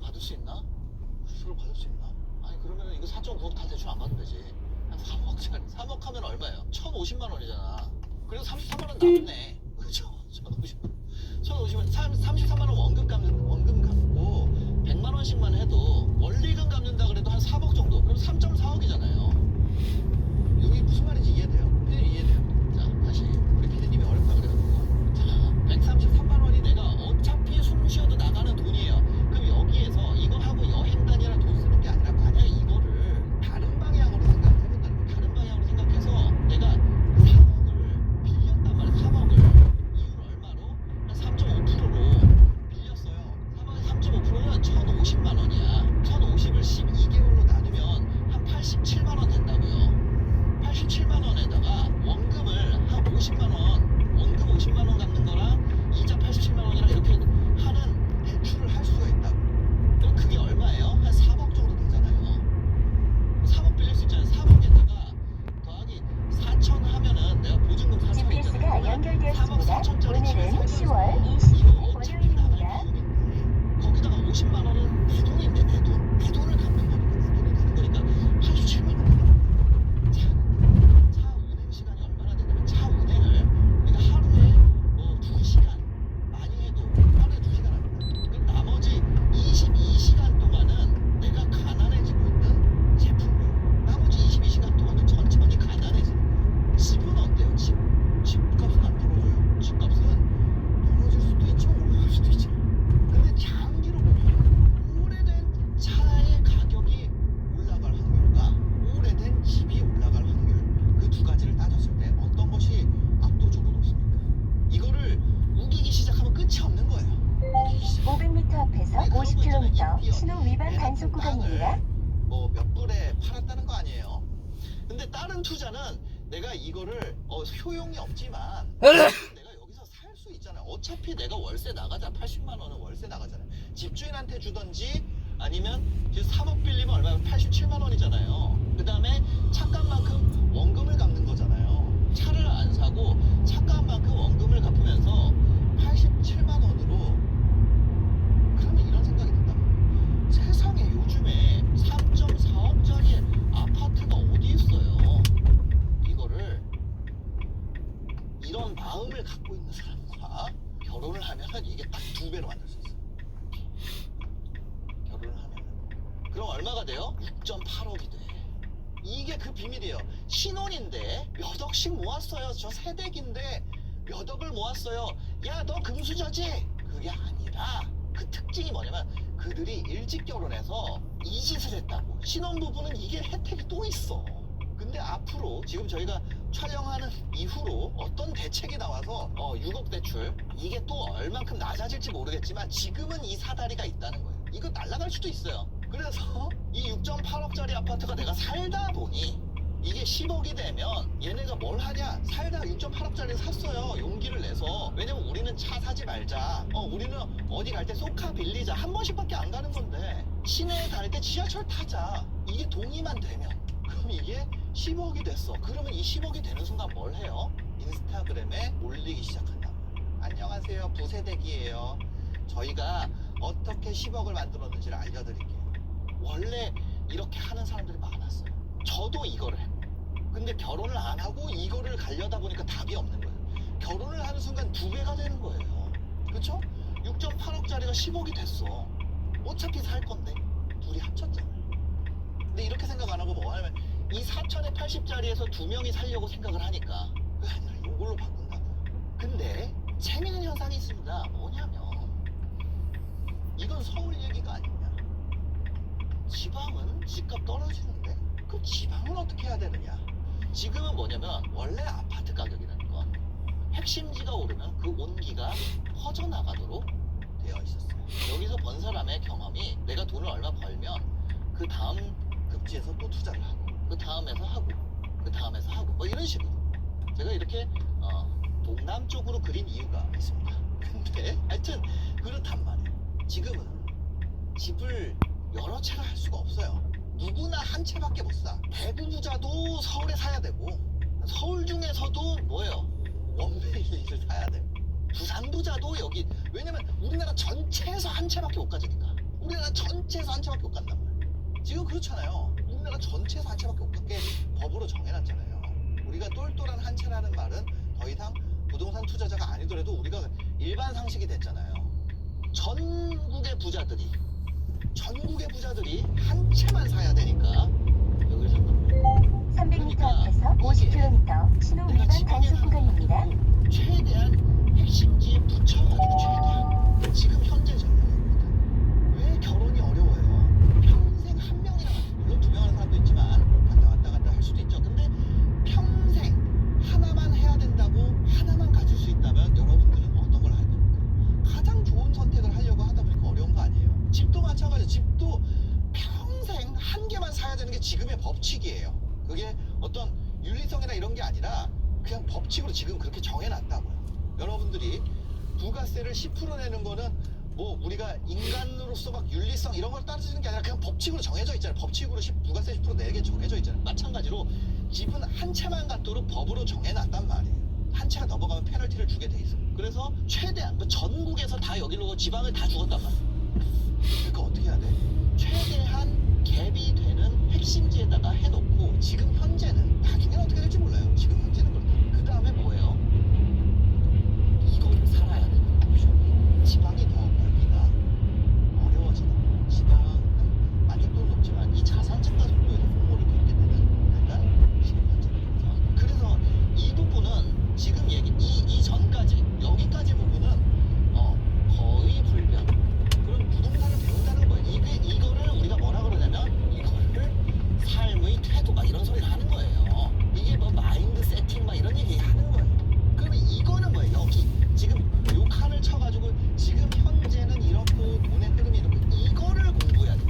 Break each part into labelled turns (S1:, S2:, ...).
S1: 받을 수 있나? 수수료 받을 수 있나? 아니 그러면 이거 4.9억 다 대출 안 받으면 되지. 한 3억짜리. 3억 하면 얼마예요? 1,050만 원이잖아. 그래서 33만 원 남네. 그렇죠? 1,050만 33만 원 원금 갚고 100만 원씩만 해도 원리금 갚는다 그래도 한 4억 정도. 그럼 3.4억이잖아요. 여기 무슨 말인지 이해돼요? 피디님 이해돼요? 자, 다시 우리 피디님이 어렵다 그래가지고 자, 133만 원이 내가 어차피 숨 쉬어도 나가는 돈이에요. 그럼 여기에서 이거 하고 여행 다니라 돈 쓰는 게 아니라 만약에 이거를 다른 방향으로 생각을 해본다는 거예요. 다른 방향으로 생각해서 내가 3억을 빌렸단 말이에요. 3억을 이율 얼마로? 한 3.5%로 빌렸어요. 3.5%는 1,050만 원이야. 1,050을 12개월로 나누면 한 87만 원 된다고요. 87만 원에다가 원금을 한 50만 원, 원금 50만 원 갚는 거랑 이자 87만 원이랑 이렇게 하는 대출을 할 수가 있다고. 그럼 그게 얼마예요? 한 3억 정도 되잖아요. 3억 빌릴 수 있잖아요. 3억에다가 더하기 4천 하면은 내가 보증금 4천
S2: GPS가
S1: 있잖아요.
S2: 연결되었습니다.
S1: 4억 4천짜리 집에
S2: 오늘은
S1: 살면서
S2: 10월
S1: 이거
S2: 20일
S1: 어차피 나갈
S2: 월요일입니다.
S1: 비용인데 거기다가 50만 원은 내 돈인데 내 돈. 내 돈을 갚는 거니까 내 돈을 내는 거니까 87만 원. 차 운행 시간이 얼마나 되냐면 차 운행을 내가 하루에 뭐 2시간 많이 해도 하루에 2시간 합니다. 그럼 나머지 22시간 동안은 내가 가난해지고 있는 제품이에요. 나머지 22시간 동안은 천천히 가난해지는 거예요. 집은 어때요? 집값은 안 떨어져요. 집값은 떨어질 수도 있지만 올라갈 수도 있죠. 근데 장기로 보면 오래된 차의 가격이 올라갈 확률과 오래된 집이 올라갈 확률 그 두 가지를 따졌을 때 어떤 것이 압도적으로 높습니까? 이거를 우기기 시작하면 끝이 없는 거예요. 우기기 시작.
S2: 500m 앞에서
S1: 아니, 그런 거 있잖아요.
S2: 50km 신호 위반
S1: 내
S2: 단속
S1: 같은
S2: 구간입니다.
S1: 땅을 뭐 몇 불에 팔았다는 거 아니에요. 근데 다른 투자는 내가 이거를 효용이 없지만 내가 여기서 살 수 있잖아요. 어차피 내가 월세 나가자 80만 원은 월세 나가잖아요. 집주인한테 주던지 아니면 지금 3억 빌리면 얼마야? 87만 원이잖아요. 그 다음에 차값만큼 원금을 갚는 거잖아요. 차를 안 사고 차값만큼 원금을 갚으면서 87만 원으로 그러면 이런 생각이 든다. 세상에 요즘에 3.4억짜리 아파트가 어디 있어요? 이거를 이런 마음을 갖고 있는 사람과 결혼을 하면은 이게 딱 2배로 만들 수 있어요. 결혼을 하면은 그럼 얼마가 돼요? 6.8억이 돼. 이게 그 비밀이에요. 신혼인데 몇 억씩 모았어요. 저 새댁인데 몇 억을 모았어요. 야, 너 금수저지? 그게 아니라 그 특징이 뭐냐면 그들이 일찍 결혼해서 이 짓을 했다고. 신혼부부는 이게 혜택이 또 있어. 근데 앞으로 지금 저희가 촬영하는 이후로 어떤 대책이 나와서 6억 대출 이게 또 얼만큼 낮아질지 모르겠지만 지금은 이 사다리가 있다는 거예요. 이거 날아갈 수도 있어요. 그래서 이 6.8억짜리 아파트가 내가 살다 보니 이게 10억이 되면 얘네가 뭘 하냐? 살다 6.8억짜리 샀어요. 용기를 내서. 왜냐면 우리는 차 사지 말자. 우리는 어디 갈 때 쏘카 빌리자. 한 번씩밖에 안 가는 건데 시내에 갈 때 지하철 타자. 이게 동의만 되면 그럼 이게 10억이 됐어. 그러면 이 10억이 되는 순간 뭘 해요? 인스타그램에 올리기 시작한다. 안녕하세요. 부세댁이에요. 저희가 어떻게 10억을 만들었는지를 알려드릴게요. 원래 이렇게 하는 사람들이 많았어요. 저도 이거를 해. 근데 결혼을 안 하고 이거를 가려다 보니까 답이 없는 거예요. 결혼을 하는 순간 2배가 되는 거예요. 그쵸? 6.8억짜리가 10억이 됐어. 어차피 살 건데 둘이 합쳤잖아요. 근데 이렇게 생각 안 하고 뭐 하냐면 이 4천에 80짜리에서 2명이 살려고 생각을 하니까 그게 아니라 이걸로 바꾼다고요. 근데 재미있는 현상이 있습니다. 뭐냐면 이건 서울 얘기가 아니냐. 지방은 집값 떨어지는데 그럼 지방은 어떻게 해야 되느냐. 지금은 뭐냐면 원래 아파트 가격이라는 건 핵심지가 오르면 그 온기가 퍼져나가도록 되어 있었어요. 여기서 번 사람의 경험이 내가 돈을 얼마 벌면 그 다음 급지에서 또 투자를 하고 그 다음에서 하고 그 다음에서 하고 뭐 이런 식으로 제가 이렇게 동남쪽으로 그린 이유가 있습니다. 근데 하여튼 그렇단 말이에요. 지금은 집을 여러 채를 할 수가 없어요. 누구나 한 채밖에 못 사. 대구 부자도 서울에 사야 되고 서울 중에서도 뭐예요? 원베일리를 사야 되고 부산 부자도 여기 왜냐면 우리나라 전체에서 한 채밖에 못 가지니까 우리나라 전체에서 한 채밖에 못 간단 말이야. 지금 그렇잖아요. 우리나라 전체에서 한 채밖에 못 갖게 법으로 정해놨잖아요. 우리가 똘똘한 한 채라는 말은 더 이상 부동산 투자자가 아니더라도 우리가 일반 상식이 됐잖아요. 전국의 부자들이 한 채만 사야 되니까 여기를 산 겁니다.
S2: 300m 앞에서 50km 신호 위반 단속 구간입니다.
S1: 최대한 핵심지에 붙여가지고 최대한 지금 현재 전략이거든. 왜 결혼이 어려워요? 평생 한 명이랑 물론 두 명 하는 사람도 있지만 갔다 할 수도 있죠. 근데 평생 하나만 해야 된다고 하나만 가질 수 있다면 여러분들은 어떤 걸 할 겁니까? 가장 좋은 선택을 하려고 하다 보니까 어려운 거 아니에요? 집도 마찬가지예요. 집도 평생 한 개만 사야 되는 게 지금의 법칙이에요. 그게 어떤 윤리성이나 이런 게 아니라 그냥 법칙으로 지금 그렇게 정해놨다고요. 여러분들이 부가세를 10% 내는 거는 뭐 우리가 인간으로서 막 윤리성 이런 걸 따르는 게 아니라 그냥 법칙으로 정해져 있잖아요. 법칙으로 부가세 10% 내게 정해져 있잖아요. 마찬가지로 집은 한 채만 갖도록 법으로 정해놨단 말이에요. 한 채가 넘어가면 페널티를 주게 돼 있어요. 그래서 최대한 뭐 전국에서 다 여기로 지방을 다 죽었단 말이에요. 그러니까 어떻게 해야 돼? 최대한 갭이 되는 핵심지에다가 해놓고 지금 현재는 나중에는 어떻게 될지 몰라요. 지금 현재는 그렇다. 그 다음에 뭐예요? 이거를 살아야 되는 옵션이 지방이 더 벌기가 어려워지는 거예요. 지방은 만족도는 높지만 이 자산 증가 속도에서 소모를 겪게 되는 약간 지금 현재는 그래서 이 부분은 지금 이 전까지 여기까지 부분은 거의 불변. 그럼 부동산을 배운다는 거예요. 이거를 우리가 뭐라 그러냐면 이거를 삶의 태도 막 이런 소리를 하는 거예요. 이게 뭐 마인드 세팅 막 이런 얘기 하는 거예요. 그러면 이거는 뭐예요? 여기 지금 요 칸을 쳐가지고 지금 현재는 이렇고 돈의 흐름이 이렇고 이거를 공부해야 돼.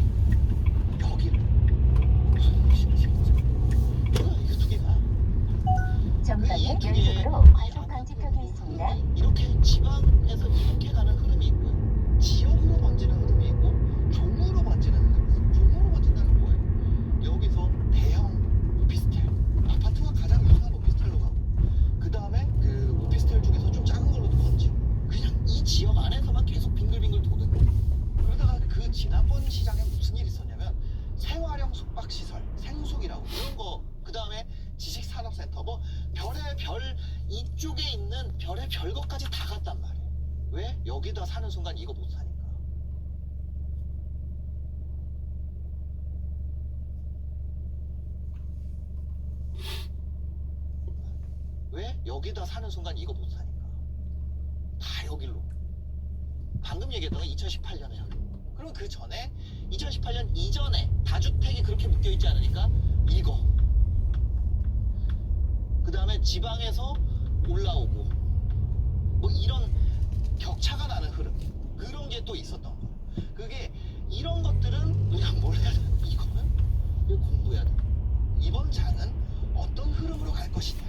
S1: 여기를. 이거 두 개가.
S2: 전방에
S1: 두 개의
S2: 연속으로 과속 방지턱이 있습니다.
S1: 이렇게 지방에서 이렇게 가는 흐름이 있고요. 지역으로 번지는 흐름이 있고 종으로 번지는 흐름이 있어요. 종으로 번진다는 뭐예요? 여기서 대형 오피스텔, 아파트가 가장 유사한 오피스텔로 가고 그 다음에 그 오피스텔 중에서 좀 작은 걸로도 번지고 그냥 이 지역 안에서만 계속 빙글빙글 도는 거예요. 그러다가 그 지난번 시장에 무슨 일이 있었냐면 생활형 숙박시설, 생숙이라고 이런 거 그 다음에 지식산업센터 뭐 별의 별 이쪽에 있는 별의 별 것까지 다 갔단 말이에요. 왜? 여기다 사는 순간 이거 못 사니까. 왜? 여기다 사는 순간 이거 못 사니까. 다 여길로. 방금 얘기했던 건 2018년에 그럼 그 전에 2018년 이전에 다주택이 그렇게 묶여있지 않으니까 이거 그 다음에 지방에서 올라오고 뭐 이런 격차가 나는 흐름 그런 게 또 있었던 거예요. 그게 이런 것들은 우리가 뭘 해야 돼? 이거는 이거 공부해야 돼. 이번 장은 어떤 흐름으로 갈 것이냐.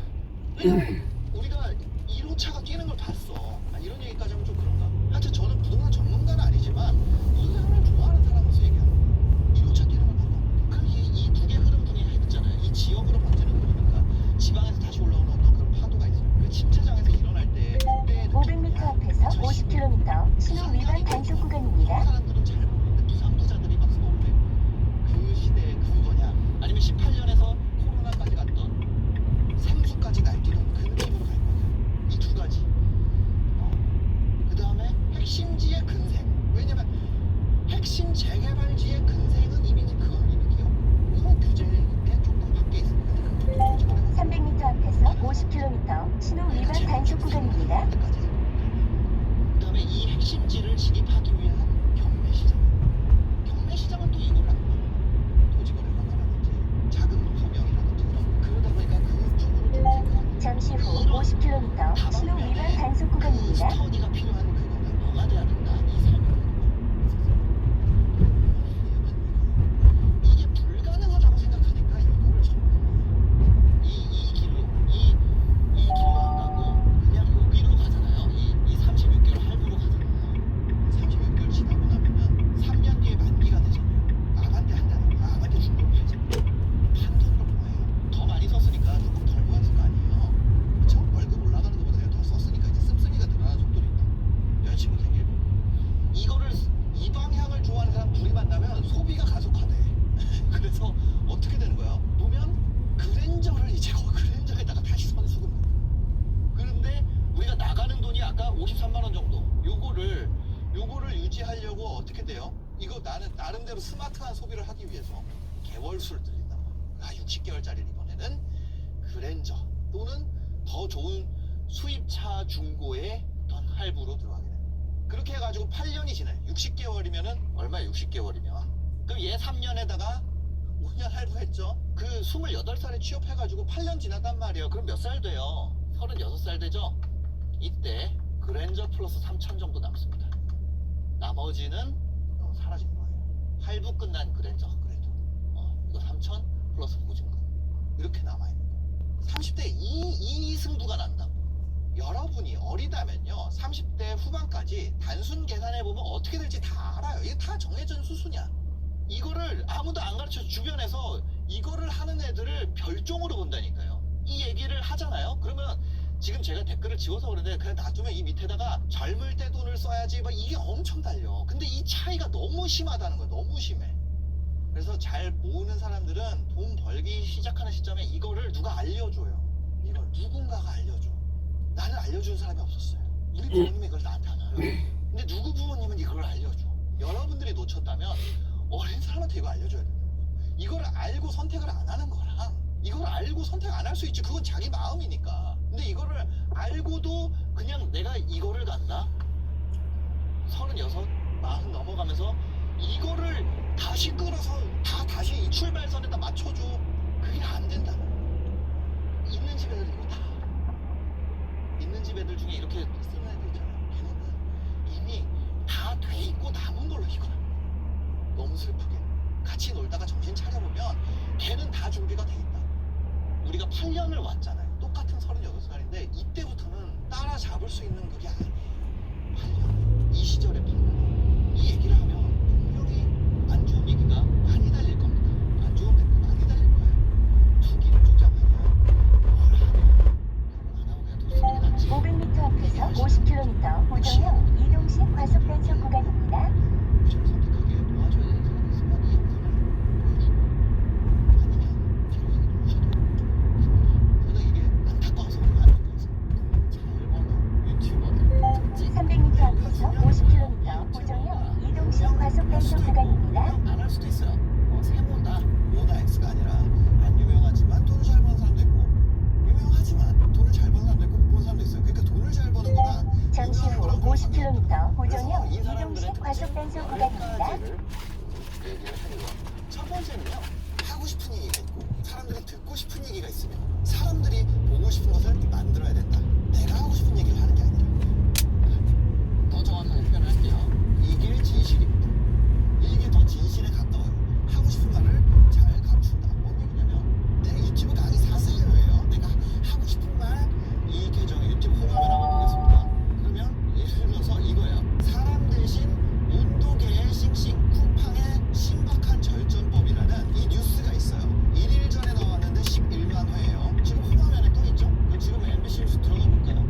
S1: 우리가 1호차가 뛰는 걸 봤어. 이런 얘기까지 하면 좀 그런가? 하여튼 저는 부동산 전문가는 아니지만 부동산을 좋아하는 사람으로서 얘기하는 거예요. 1호차 뛰는 걸 봤다. 그럼 이 두 개 흐름 중에 있잖아요. 이 지역으로 번지는 흐름이니까 지방에서 다시 올라오는 어떤 그런 파도가 있어요. 그 침체장에서 일어날 때 그때의
S2: 500m 앞에서 50km 신호 위반 단속 구간입니다.
S1: 사람들은 잘 모르는데 부산 부자들이 막 서울에 그 시대에 그거냐 아니면 18년에서 코로나까지 갔던 생수까지 날뛰던 그 느낌으로 갈 거냐 이 두 가지. 그 다음에 핵심지의 근생. 왜냐면 핵심 재개발지의 근생은 이미 그건 이미 기억. 이건 규제에 조금 밖에 있습니다. 근데 그쪽도 조직을 해요.
S2: 300m 앞에서 50km 신호 위반 단속 구간입니다.
S1: 그 다음에 이 핵심지를 진입하기 위한 경매시장. 경매시장은 또 이걸 안 봐요. 토지거래 허가라든지 자금 소명이라든지 그러다 보니까 그쪽으로 좀 생각하는
S2: 잠시 후 50km 신호 위반 단속 구간입니다.
S1: 스터디가 필요한 그거는 뭐가 돼야 된다. 이 삶을 이게 불가능하다고 생각하니까 이거를 접근해요. 이 길로 안 가고 그냥 여기로 가잖아요. 이 36개월 할부로 가잖아요. 36개월 지나고 나면은 3년 뒤에 만기가 되잖아요. 아반떼 한다는 거. 아반떼 중고로 팔잖아요. 판돈으로 뭐해요? 더 많이 썼으니까 조금 덜 모았을 거 아니에요. 그쵸? 월급 올라가는 것보다 더 썼으니까 이제 씀씀이가 늘어나는 속도니까. 스마트한 소비를 하기 위해서 개월수를 들린다. 60개월짜리를 이번에는 그랜저 또는 더 좋은 수입차 중고의 어떤 할부로 들어가게 됩니다. 그렇게 해가지고 8년이 지나요. 60개월이면은 얼마야 60개월이면? 그럼 얘 3년에다가 5년 할부했죠. 그 28살에 취업해가지고 8년 지났단 말이에요. 그럼 몇 살 돼요? 36살 되죠? 이때 그랜저 플러스 3천 정도 남습니다. 나머지는 사라진 거예요. 할부 끝난 그랜저 그래도 이거 3천 플러스 보증금 이렇게 남아있는 거예요. 30대 이 승부가 난다고. 여러분이 어리다면요 30대 후반까지 단순 계산해보면 어떻게 될지 다 알아요. 이게 다 정해진 수순이야. 이거를 아무도 안 가르쳐. 주변에서 이거를 하는 애들을 별종으로 본다니까요. 이 얘기를 하잖아요. 그러면 지금 제가 댓글을 지워서 그러는데 그냥 놔두면 이 밑에다가 젊을 때 돈을 써야지 막 이게 엄청 달려. 근데 이 차이가 너무 심하다는 거야. 너무 심해. 그래서 잘 모으는 사람들은 돈 벌기 시작하는 시점에 이거를 누가 알려줘요. 이걸 누군가가 알려줘. 나는 알려준 사람이 없었어요. 우리 부모님이 이걸 나한테 안 알아요. 근데 누구 부모님은 이걸 알려줘. 여러분들이 놓쳤다면 어린 사람한테 이거 알려줘야 돼요. 이걸 알고 선택을 안 하는 거랑 이걸 알고 선택 안 할 수 있지. 그건 자기 마음이니까. 근데 이거를 알고도 그냥 내가 이거를 간다. 36, 40 넘어가면서 이거를 다시 끌어서 다시 이 출발선에다 맞춰줘. 그게 안 된다. 있는 집 애들 이거 다 알아. 있는 집 애들 중에 이렇게 쓰는 애들 있잖아요. 걔네는 이미 다 돼 있고 남은 걸로 이거야. 너무 슬프게. 같이 놀다가 정신 차려보면 걔는 다 준비가 돼 있다. 우리가 8년을 왔잖아요. 똑같은 36살인데 이때부터는 따라잡을 수 있는 그게 아니에요. 8년. 이 시절의 8년. 이 얘기를 하면 분명히 안 좋은 얘기가 많이 달릴 겁니다. 안 좋은 댓글 많이 달릴 거예요. 투기를 조장하냐, 뭘 하냐. 결혼 안 하고 그냥 돈 쓰는 게 낫지.
S2: 500m 앞에서 50km 보정형 이동식 과속 단속 구간입니다.
S1: 좀 선택하게 도와줘야 되는 사람이 있으면 이 영상을 보여주고 아니면 뒤로 가게 누르셔도 됩니다. 저는 이게 안타까워서 그래요. 안타까워서 잘 버는 유튜버들 특징
S2: 300m 앞에서 50km 보정형 이동식 과속 단속 구간입니다.
S1: 안 할 수도 있어요. 세모다 O나 X가 아니라 안 유명하지만 돈을 잘 버는 사람도 있고 유명하지만 돈을 잘 버는 사람도 있고 못 버는 사람도 있어요. 그러니까 돈을 잘 버는 거나
S2: 잠시 후
S1: 유명한 거랑
S2: 50km 보정형
S1: 이 사람들의
S2: 이동식 과속 단속 구간입니다.
S1: 얘기를 하려고 합니다. 첫 번째는요. 하고 싶은 얘기가 있고 사람들이 듣고 싶은 얘기가 있으면 사람들이 보고 싶은 것을 만들어야 된다. 내가 하고 싶은 얘기를 하는 게 아니라. 더 정확하게 표현할게요. 이게 진실입니다. 이게 더 진실에 가까워요. 하고 싶은 말을 잘 감춘다. 뭔 얘기냐면 내 유튜브 강의 사세요예요. 내가 하고 싶은 말 이 계정에 유튜브 홈화면 한번 보겠습니다. 그러면 예를 들어서 이거예요. 사람 대신 온도계의 싱싱 쿠팡의 신박한 절전법이라는 이 뉴스가 있어요. 1일 전에 나왔는데 11만 회예요. 지금 홈화면에 떠 있죠? 지금 MBC 뉴스 들어가 볼까요?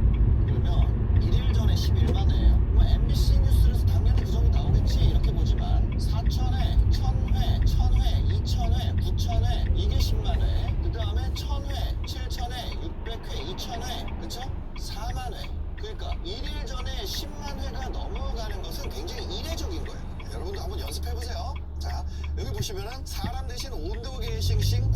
S1: 그러면 1일 전에 11만 회예요. 그럼 MBC 뉴스에서 당연히 그 정도 나오겠지 이렇게 보지만 4,000회, 1,000회, 1,000회, 2,000회, 9,000회 이게 10만 회. 그 다음에 1,000회, 7,000회, 600회, 2,000회, 그쵸? 4만 회. 그러니까 1일 전에 10만 회가 넘어가는 것은 굉장히 이례적인 거예요. 여러분도 한번 연습해보세요. 자, 여기 보시면은 사람 대신 온도계의 싱싱